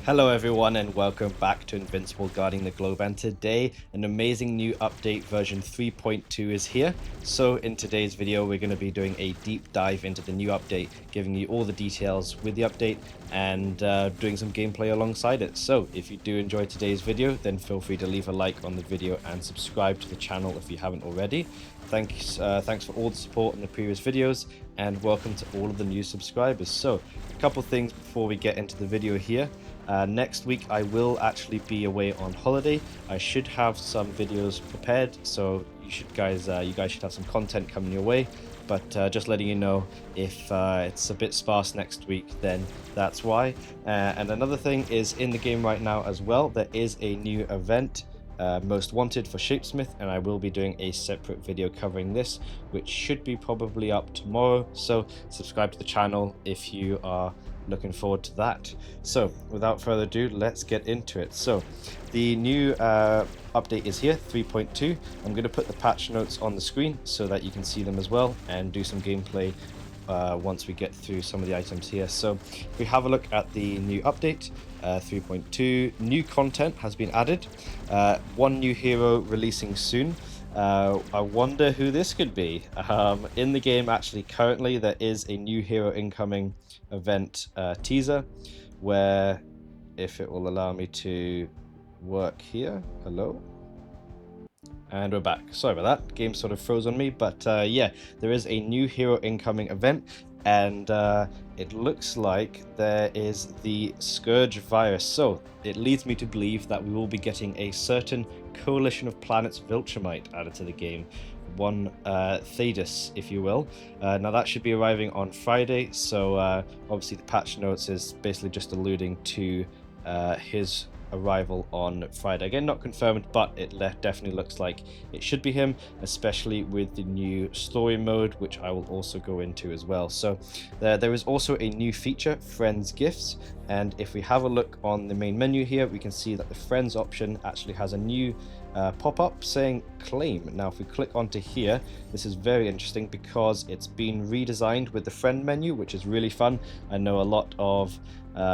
Hello everyone and welcome back to Invincible Guarding the Globe, and today an amazing new update version 3.2 is here. So in today's video we're going to be doing a deep dive into the new update, giving you all the details with the update and doing some gameplay alongside it. So if you do enjoy today's video, then feel free to leave a like on the video and subscribe to the channel if you haven't already. Thanks for all the support in the previous videos, and welcome to all of the new subscribers. So a couple things before we get into the video here. Next week I will actually be away on holiday. I should have some videos prepared, so you guys should have some content coming your way. But just letting you know, if it's a bit sparse next week, then that's why. And another thing is, in the game right now as well, there is a new event, Most Wanted for Shapesmith, and I will be doing a separate video covering this, which should be probably up tomorrow. So subscribe to the channel if you are looking forward to that. So without further ado, let's get into it. So the new update is here, 3.2. I'm going to put the patch notes on the screen so that you can see them as well, and do some gameplay once we get through some of the items here. So if we have a look at the new update, 3.2, new content has been added, one new hero releasing soon. I wonder who this could be. In the game, actually, currently there is a new hero incoming event teaser, where, if it will allow me to work here, hello, and we're back. Sorry about that, game sort of froze on me, but yeah, there is a new hero incoming event, and it looks like there is the Scourge virus. So it leads me to believe that we will be getting a certain coalition of planets Viltrumite added to the game, one Thaddeus, if you will. Now that should be arriving on Friday, so obviously the patch notes is basically just alluding to his arrival on Friday. Again, not confirmed, but it definitely looks like it should be him, especially with the new story mode, which I will also go into as well. So there is also a new feature, Friends Gifts, and if we have a look on the main menu here, we can see that the Friends option actually has a new pop-up saying claim. Now if we click onto here, this is very interesting because it's been redesigned with the friend menu, which is really fun. I know a lot of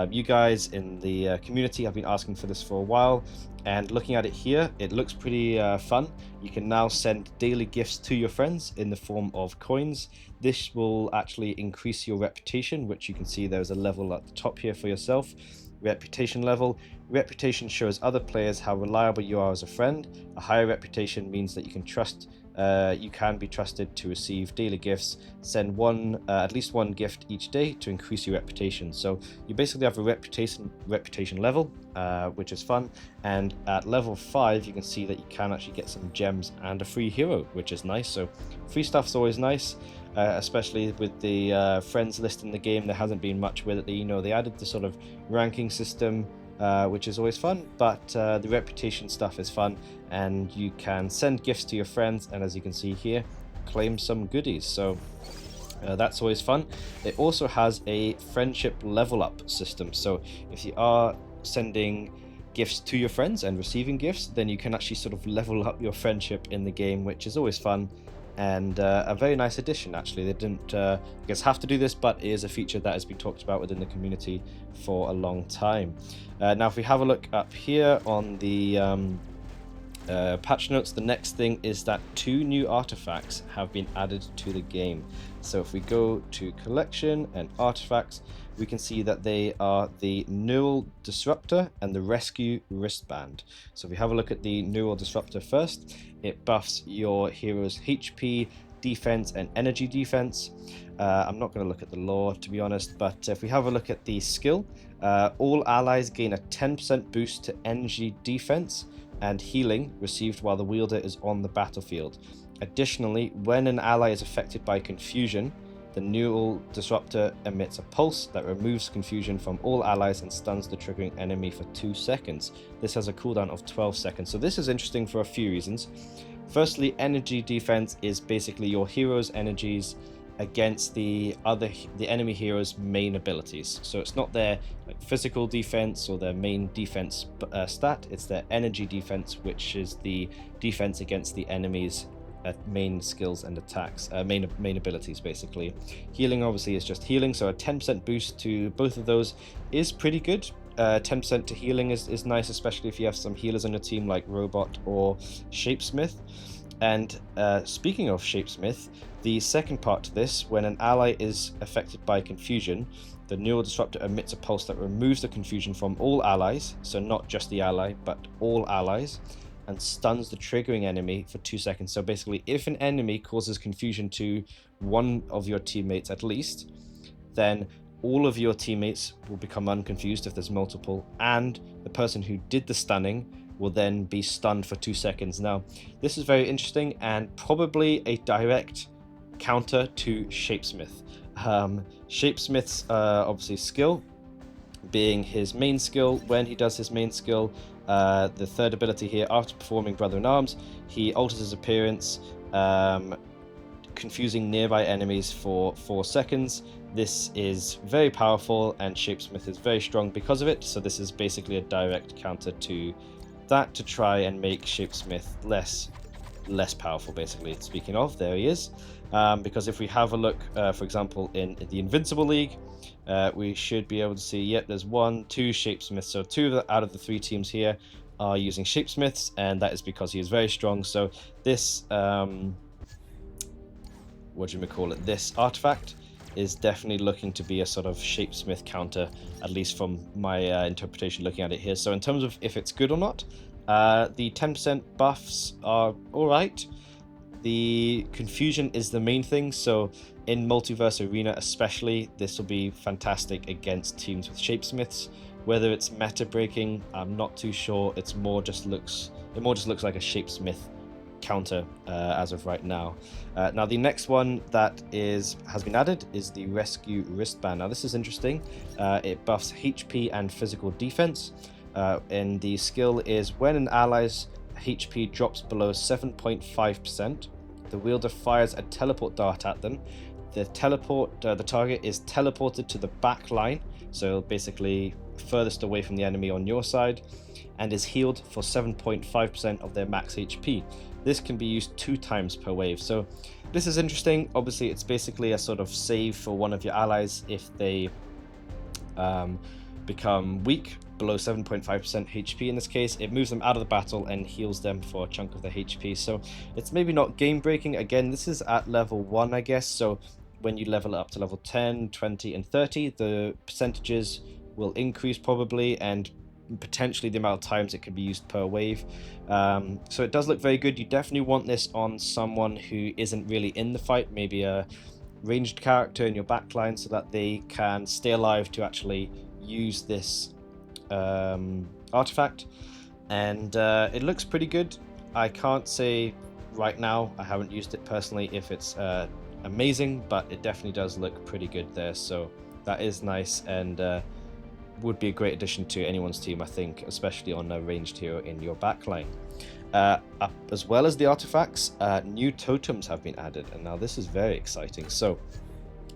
you guys in the community have been asking for this for a while, and looking at it here, it looks pretty fun. You can now send daily gifts to your friends in the form of coins. This will actually increase your reputation, which you can see there's a level at the top here for yourself. Reputation level. Reputation shows other players how reliable you are as a friend. A higher reputation means that you can be trusted to receive daily gifts. Send at least one gift each day to increase your reputation. So you basically have a reputation level, which is fun. And at level 5, you can see that you can actually get some gems and a free hero, which is nice. So free stuff's always nice. Especially with the friends list in the game, there hasn't been much with it. They added the sort of ranking system, which is always fun, but the reputation stuff is fun, and you can send gifts to your friends, and as you can see here, claim some goodies. So that's always fun. It also has a friendship level up system, so if you are sending gifts to your friends and receiving gifts, then you can actually sort of level up your friendship in the game, which is always fun. And a very nice addition, actually. They didn't I guess have to do this, but it is a feature that has been talked about within the community for a long time. Now if we have a look up here on the patch notes, the next thing is that 2 new artifacts have been added to the game. So if we go to collection and artifacts, we can see that they are the Neural Disruptor and the Rescue Wristband. So if we have a look at the Neural Disruptor first, it buffs your hero's HP, defense, and energy defense. I'm not going to look at the lore, to be honest, but if we have a look at the skill, all allies gain a 10% boost to energy defense and healing received while the wielder is on the battlefield. Additionally, when an ally is affected by confusion, the Neural Disruptor emits a pulse that removes confusion from all allies and stuns the triggering enemy for 2 seconds. This has a cooldown of 12 seconds. So this is interesting for a few reasons. Firstly, energy defense is basically your hero's energies against the enemy hero's main abilities. So it's not their physical defense or their main defense stat, it's their energy defense, which is the defense against the enemy's main skills and attacks, main abilities basically. Healing obviously is just healing, so a 10% boost to both of those is pretty good. 10% to healing is nice, especially if you have some healers on your team like Robot or Shapesmith. And speaking of Shapesmith, the second part to this, when an ally is affected by confusion, the neural disruptor emits a pulse that removes the confusion from all allies, so not just the ally, but all allies, and stuns the triggering enemy for 2 seconds. So basically, if an enemy causes confusion to one of your teammates at least, then all of your teammates will become unconfused if there's multiple, and the person who did the stunning will then be stunned for 2 seconds. Now, this is very interesting and probably a direct counter to Shapesmith. Shapesmith's obviously skill being his main skill. When he does his main skill, the third ability here, after performing Brother in Arms, he alters his appearance, confusing nearby enemies for 4 seconds. This is very powerful, and Shapesmith is very strong because of it, so this is basically a direct counter to that, to try and make Shapesmith less powerful, basically. Speaking of, there he is. Because if we have a look, for example, in the Invincible League, we should be able to see, yep, there's 1, 2 Shapesmiths. So 2 out of the 3 teams here are using Shapesmiths, and that is because he is very strong. So this, what do you call it? This artifact is definitely looking to be a sort of Shapesmith counter, at least from my interpretation looking at it here. So in terms of if it's good or not, the 10% buffs are alright. The confusion is the main thing, so in Multiverse Arena especially, this will be fantastic against teams with Shapesmiths. Whether it's meta breaking, I'm not too sure. It more just looks like a Shapesmith counter as of right now. Now the next one that has been added is the Rescue Wristband. Now this is interesting. It buffs HP and physical defense, and the skill is when an ally's HP drops below 7.5%, the wielder fires a teleport dart at them. The target is teleported to the back line, so basically furthest away from the enemy on your side, and is healed for 7.5% of their max HP. This can be used 2 times per wave. So this is interesting. Obviously, it's basically a sort of save for one of your allies if they become weak, below 7.5% HP in this case. It moves them out of the battle and heals them for a chunk of the HP. So it's maybe not game breaking. Again, this is at level 1, I guess. So when you level it up to level 10, 20, and 30, the percentages will increase probably, and potentially the amount of times it can be used per wave. So it does look very good. You definitely want this on someone who isn't really in the fight, maybe a ranged character in your backline, so that they can stay alive to actually use this artifact. And it looks pretty good. I can't say right now, I haven't used it personally, if it's amazing, but it definitely does look pretty good there. So that is nice, and would be a great addition to anyone's team, I think, especially on a ranged hero in your backline. As well as the artifacts, new totems have been added, and now this is very exciting. So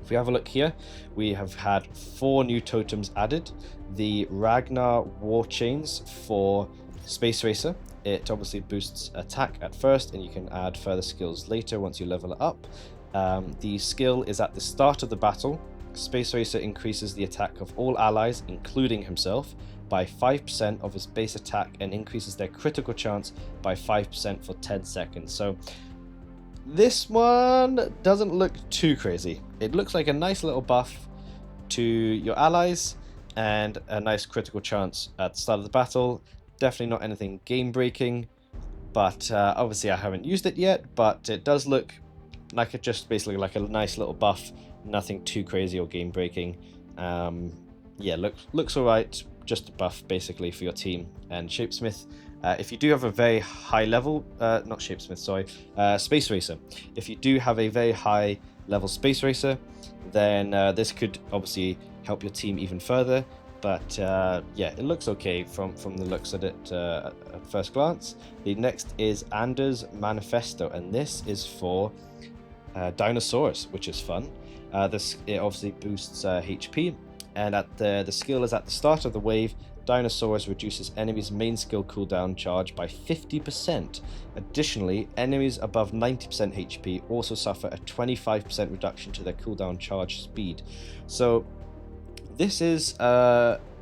if we have a look here, we have had 4 new totems added. The Ragnar War Chains for Space Racer. It obviously boosts attack at first, and you can add further skills later once you level it up. The skill is at the start of the battle. Space Racer increases the attack of all allies, including himself, by 5% of his base attack, and increases their critical chance by 5% for 10 seconds. So this one doesn't look too crazy. It looks like a nice little buff to your allies and a nice critical chance at the start of the battle. Definitely not anything game breaking, but obviously I haven't used it yet, but it does look like just basically like a nice little buff. Nothing too crazy or game breaking. Yeah, looks alright. Just a buff basically for your team. And Shapesmith, if you do have a very high level, not Shapesmith, sorry, Space Racer. If you do have a very high level Space Racer, then this could obviously help your team even further. But yeah, it looks okay from the looks at it at first glance. The next is Anders Manifesto, and this is for Dinosaurs, which is fun. It obviously boosts HP, and the skill is at the start of the wave. Dinosaurs reduces enemies' main skill cooldown charge by 50%. Additionally, enemies above 90% HP also suffer a 25% reduction to their cooldown charge speed. So this is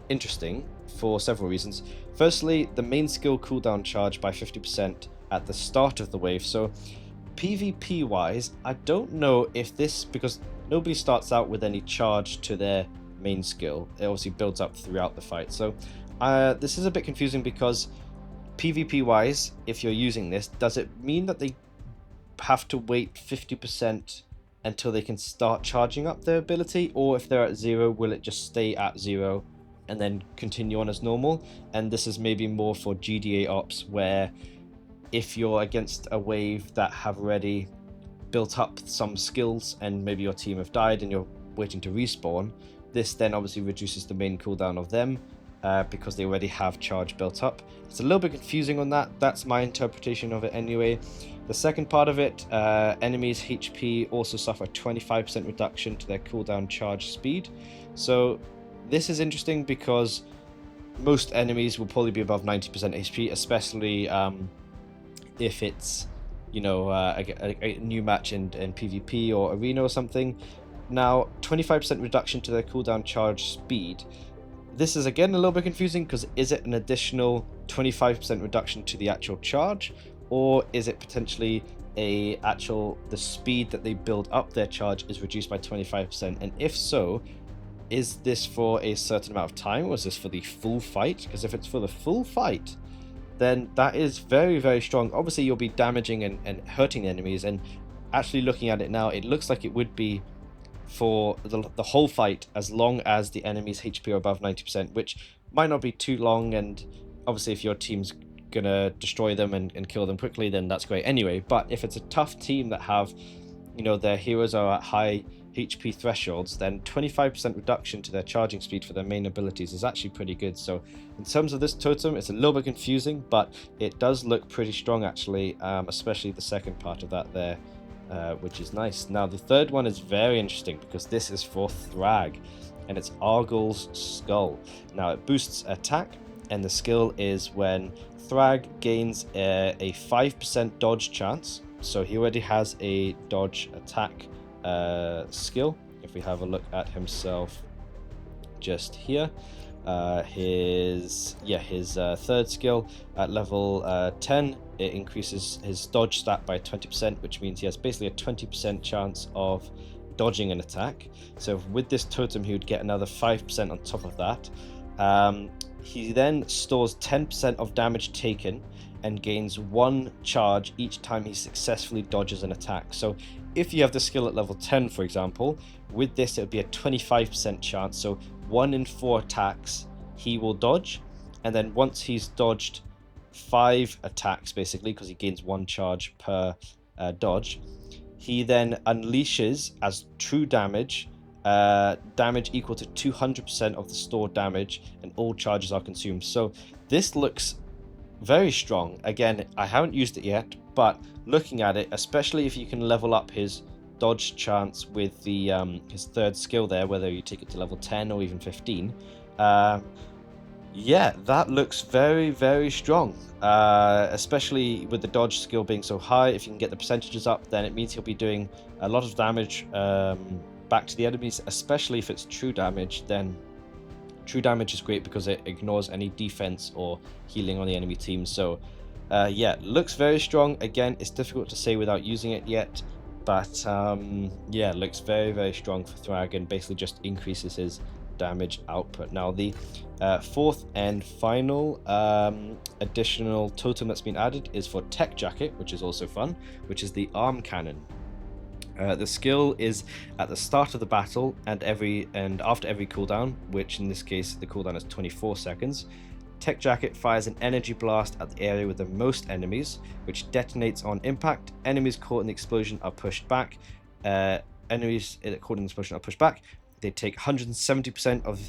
interesting. for several reasons. Firstly, the main skill cooldown charge by 50% at the start of the wave. So PvP wise, I don't know if this, because nobody starts out with any charge to their main skill. It obviously builds up throughout the fight. So this is a bit confusing because PvP wise, if you're using this, does it mean that they have to wait 50% until they can start charging up their ability, or if they're at 0, will it just stay at 0 and then continue on as normal? And this is maybe more for GDA ops, where if you're against a wave that have already built up some skills and maybe your team have died and you're waiting to respawn, this then obviously reduces the main cooldown of them because they already have charge built up. It's a little bit confusing on that. That's my interpretation of it anyway. The second part of it, enemies HP also suffer a 25% reduction to their cooldown charge speed. So this is interesting because most enemies will probably be above 90% HP, especially if it's, you know, a new match in PvP or arena or something. Now, 25% reduction to their cooldown charge speed. This is again a little bit confusing because is it an additional 25% reduction to the actual charge, or is it potentially the speed that they build up their charge is reduced by 25%? And if so, is this for a certain amount of time, or is this for the full fight? Because if it's for the full fight, then that is very, very strong. Obviously, you'll be damaging and hurting enemies, and actually looking at it now, it looks like it would be for the whole fight as long as the enemy's HP are above 90%, which might not be too long, and obviously if your team's gonna destroy them and kill them quickly, then that's great anyway. But if it's a tough team that have, you know, their heroes are at high HP thresholds, then 25% reduction to their charging speed for their main abilities is actually pretty good. So in terms of this totem, it's a little bit confusing, but it does look pretty strong actually, especially the second part of that there, which is nice. Now the third one is very interesting because this is for Thrag, and it's Argyl's Skull. Now it boosts attack, and the skill is when Thrag gains a 5% dodge chance. So he already has a dodge attack skill. If we have a look at himself just here, his third skill at level 10, it increases his dodge stat by 20%, which means he has basically a 20% chance of dodging an attack. So with this totem, he would get another 5% on top of that. He then stores 10% of damage taken and gains 1 charge each time he successfully dodges an attack. So if you have the skill at level 10, for example, with this it would be a 25% chance. So 1 in 4 attacks he will dodge, and then once he's dodged 5 attacks, basically, because he gains 1 charge per dodge, he then unleashes as true damage, damage equal to 200% of the stored damage, and all charges are consumed. So this looks very strong. Again, I haven't used it yet, but looking at it, especially if you can level up his dodge chance with the his third skill there, whether you take it to level 10 or even 15, yeah, that looks very, very strong, especially with the dodge skill being so high. If you can get the percentages up, then it means he'll be doing a lot of damage back to the enemies, especially if it's true damage. Then true damage is great because it ignores any defense or healing on the enemy team. So yeah, looks very strong. Again, it's difficult to say without using it yet, but yeah, looks very, very strong for Thrag, and basically just increases his damage output. Now the fourth and final additional totem that's been added is for Tech Jacket, which is also fun, which is the arm cannon. The skill is at the start of the battle and after every cooldown, which in this case the cooldown is 24 seconds. Tech Jacket fires an energy blast at the area with the most enemies, which detonates on impact. Enemies caught in the explosion are pushed back. They take 170% of...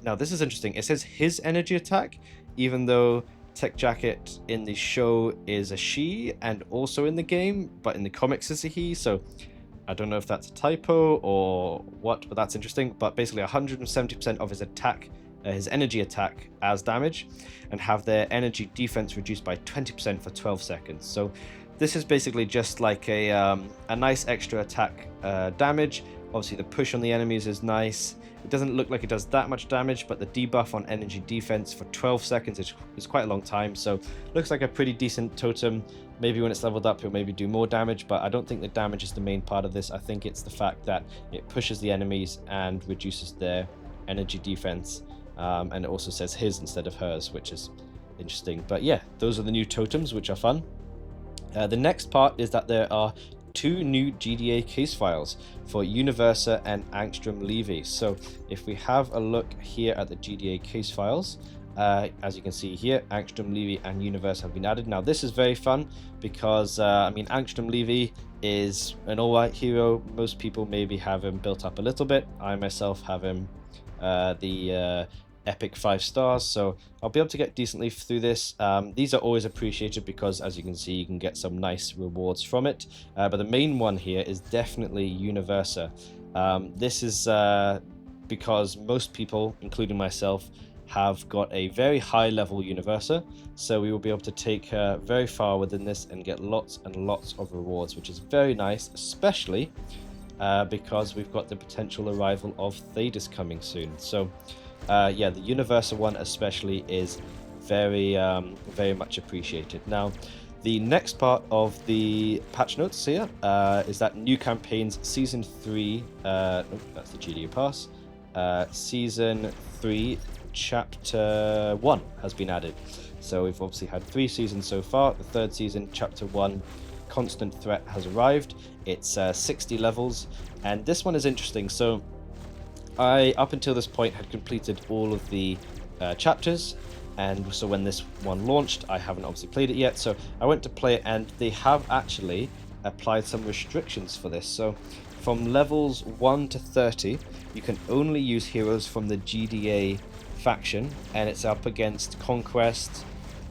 now this is interesting. It says his energy attack, even though Tech Jacket in the show is a she and also in the game, but in the comics is a he. So I don't know if that's a typo or what, but that's interesting. But basically 170% of his attack, his energy attack as damage, and have their energy defense reduced by 20% for 12 seconds. So this is basically just like a nice extra attack damage Obviously the push on the enemies is nice. It doesn't look like it does that much damage, but the debuff on energy defense for 12 seconds is quite a long time, so looks like a pretty decent totem. Maybe when it's leveled up, it'll maybe do more damage, but I don't think the damage is the main part of this. I think it's the fact that it pushes the enemies and reduces their energy defense, and it also says his instead of hers, which is interesting. But yeah, those are the new totems, which are fun. The next part is that there are 2 new GDA case files for Universa and Angstrom Levy. So if we have a look here at the GDA case files, as you can see here, Angstrom Levy and Universe have been added. Now this is very fun because I mean, Angstrom Levy is an alright hero. Most people maybe have him built up a little bit. I myself have him the epic 5 stars, so I'll be able to get decently through this. These are always appreciated because, as you can see, you can get some nice rewards from it, but the main one here is definitely Universa. This is because most people, including myself, have got a very high level Universa, so we will be able to take her very far within this and get lots and lots of rewards, which is very nice, especially because we've got the potential arrival of Thedas coming soon. So yeah, the Universa one especially is very much appreciated. Now the next part of the patch notes here is that new campaigns season 3, that's the GDA pass, season 3 chapter 1 has been added. So we've obviously had 3 seasons so far. The 3rd season, chapter 1, Constant Threat, has arrived. It's 60 levels, and this one is interesting. So I, up until this point, had completed all of the chapters, and so when this one launched, I haven't obviously played it yet, so I went to play it, and they have actually applied some restrictions for this. So from levels 1 to 30, you can only use heroes from the GDA faction, and it's up against Conquest,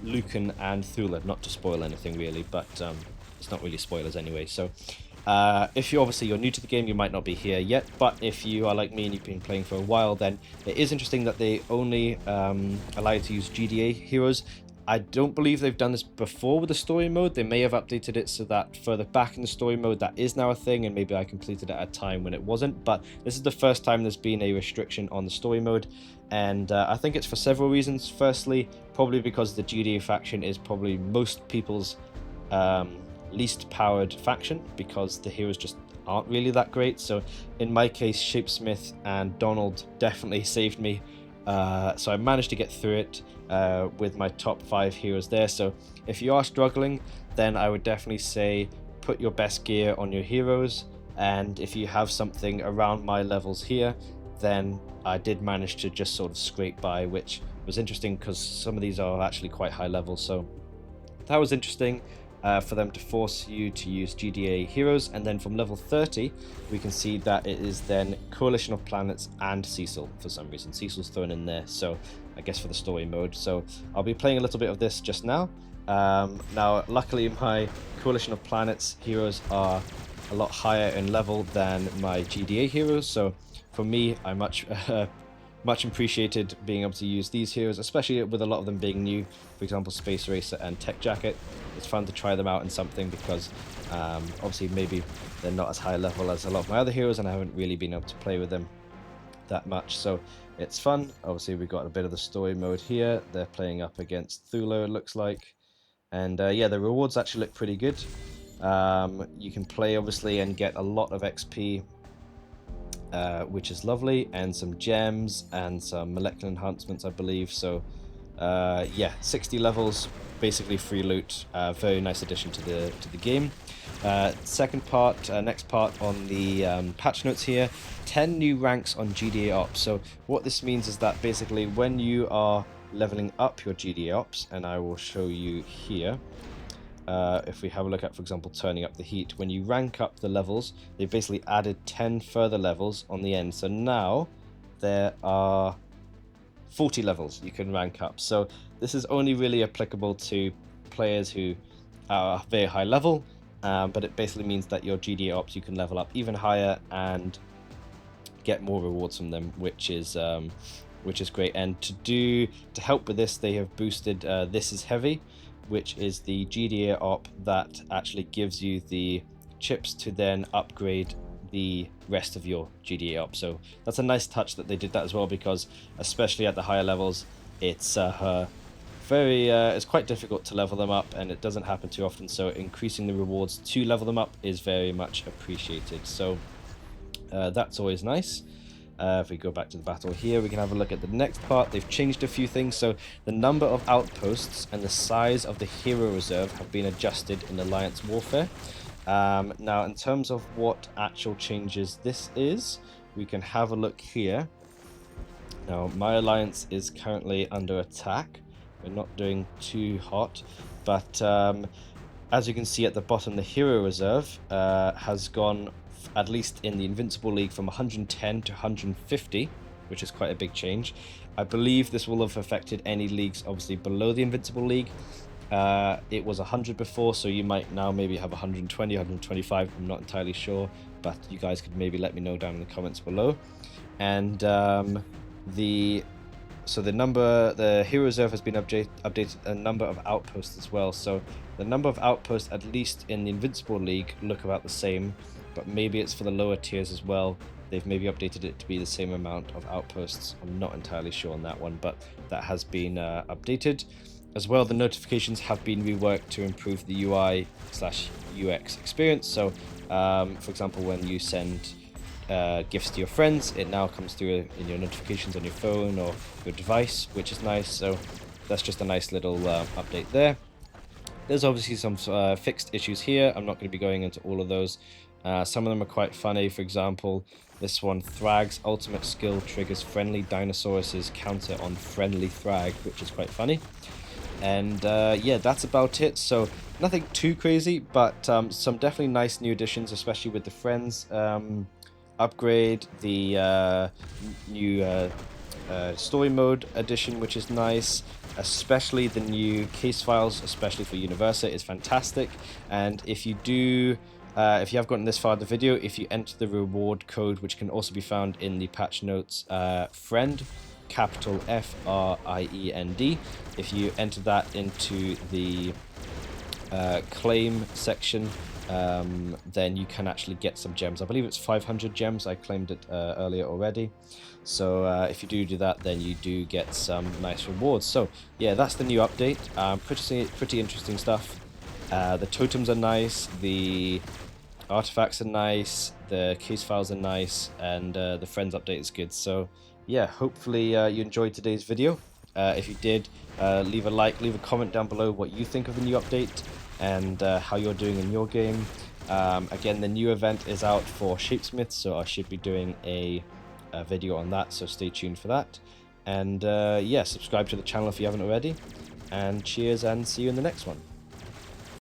Lucan, and Thula. Not to spoil anything really, but it's not really spoilers anyway. So if you're new to the game, you might not be here yet, but if you are like me and you've been playing for a while, then it is interesting that they only allow you to use GDA heroes. I don't believe they've done this before with the story mode. They may have updated it so that further back in the story mode that is now a thing, and maybe I completed it at a time when it wasn't, but this is the first time there's been a restriction on the story mode, and I think it's for several reasons. Firstly, probably because the GDA faction is probably most people's least powered faction, because the heroes just aren't really that great. So in my case, Shapesmith and Donald definitely saved me, so I managed to get through it with my top 5 heroes there. So if you are struggling, then I would definitely say put your best gear on your heroes, and if you have something around my levels here, then I did manage to just sort of scrape by, which was interesting because some of these are actually quite high levels. So that was interesting for them to force you to use GDA heroes. And then from level 30, we can see that it is then Coalition of Planets and Cecil. For some reason, Cecil's thrown in there, so I guess for the story mode. So I'll be playing a little bit of this just now. Now, luckily, my Coalition of Planets heroes are a lot higher in level than my GDA heroes, so for me, I much appreciated being able to use these heroes, especially with a lot of them being new. For example, Space Racer and Tech Jacket. It's fun to try them out in something because obviously maybe they're not as high level as a lot of my other heroes, and I haven't really been able to play with them that much, so it's fun. Obviously we've got a bit of the story mode here. They're playing up against Thula, it looks like, and yeah, the rewards actually look pretty good. You can play obviously and get a lot of XP, which is lovely, and some gems and some molecular enhancements, I believe. So yeah, 60 levels, basically free loot. Very nice addition to the game. Next part on the patch notes here, 10 new ranks on GDA Ops. So what this means is that basically when you are leveling up your GDA Ops, and I will show you here, if we have a look at, for example, turning up the heat, when you rank up the levels, they basically added 10 further levels on the end. So now there are 40 levels you can rank up. So this is only really applicable to players who are very high level, but it basically means that your GDA Ops, you can level up even higher and get more rewards from them, which is great. And to help with this, they have boosted This Is Heavy, which is the GDA op that actually gives you the chips to then upgrade the rest of your GDA up. So that's a nice touch that they did that as well, because especially at the higher levels, it's it's quite difficult to level them up, and it doesn't happen too often. So increasing the rewards to level them up is very much appreciated. So that's always nice. If we go back to the battle here, we can have a look at the next part. They've changed a few things. So the number of outposts and the size of the hero reserve have been adjusted in Alliance Warfare. Now, in terms of what actual changes this is, we can have a look here. Now, my alliance is currently under attack. We're not doing too hot, but as you can see at the bottom, the hero reserve has gone, at least in the Invincible League, from 110 to 150, which is quite a big change. I believe this will have affected any leagues obviously below the Invincible League. It was 100 before, so you might now maybe have 120, 125, I'm not entirely sure, but you guys could maybe let me know down in the comments below. And the hero reserve has been updated a number of outposts as well. So the number of outposts, at least in the Invincible League, look about the same, but maybe it's for the lower tiers as well. They've maybe updated it to be the same amount of outposts. I'm not entirely sure on that one, but that has been updated. As well, the notifications have been reworked to improve the UI/UX experience. So, for example, when you send gifts to your friends, it now comes through in your notifications on your phone or your device, which is nice. So that's just a nice little update there. There's obviously some fixed issues here. I'm not going to be going into all of those. Some of them are quite funny. For example, this one, Thrag's ultimate skill triggers friendly dinosaurs' counter on friendly Thrag, which is quite funny. And yeah, that's about it. So nothing too crazy, but some definitely nice new additions, especially with the friends upgrade, the new story mode addition, which is nice. Especially the new case files, especially for Universa, is fantastic. And if you do, if you have gotten this far in the video, if you enter the reward code, which can also be found in the patch notes, friend, capital FRIEND, if you enter that into the claim section, then you can actually get some gems. I believe it's 500 gems. I claimed it earlier already. So if you do that, then you do get some nice rewards. So yeah, that's the new update. Pretty interesting stuff. The totems are nice, the artifacts are nice, the case files are nice, and the friends update is good. So yeah, hopefully you enjoyed today's video. If you did, leave a like, leave a comment down below what you think of the new update and how you're doing in your game. Again, the new event is out for Shapesmiths, so I should be doing a video on that, so stay tuned for that. And yeah, subscribe to the channel if you haven't already. And cheers, and see you in the next one.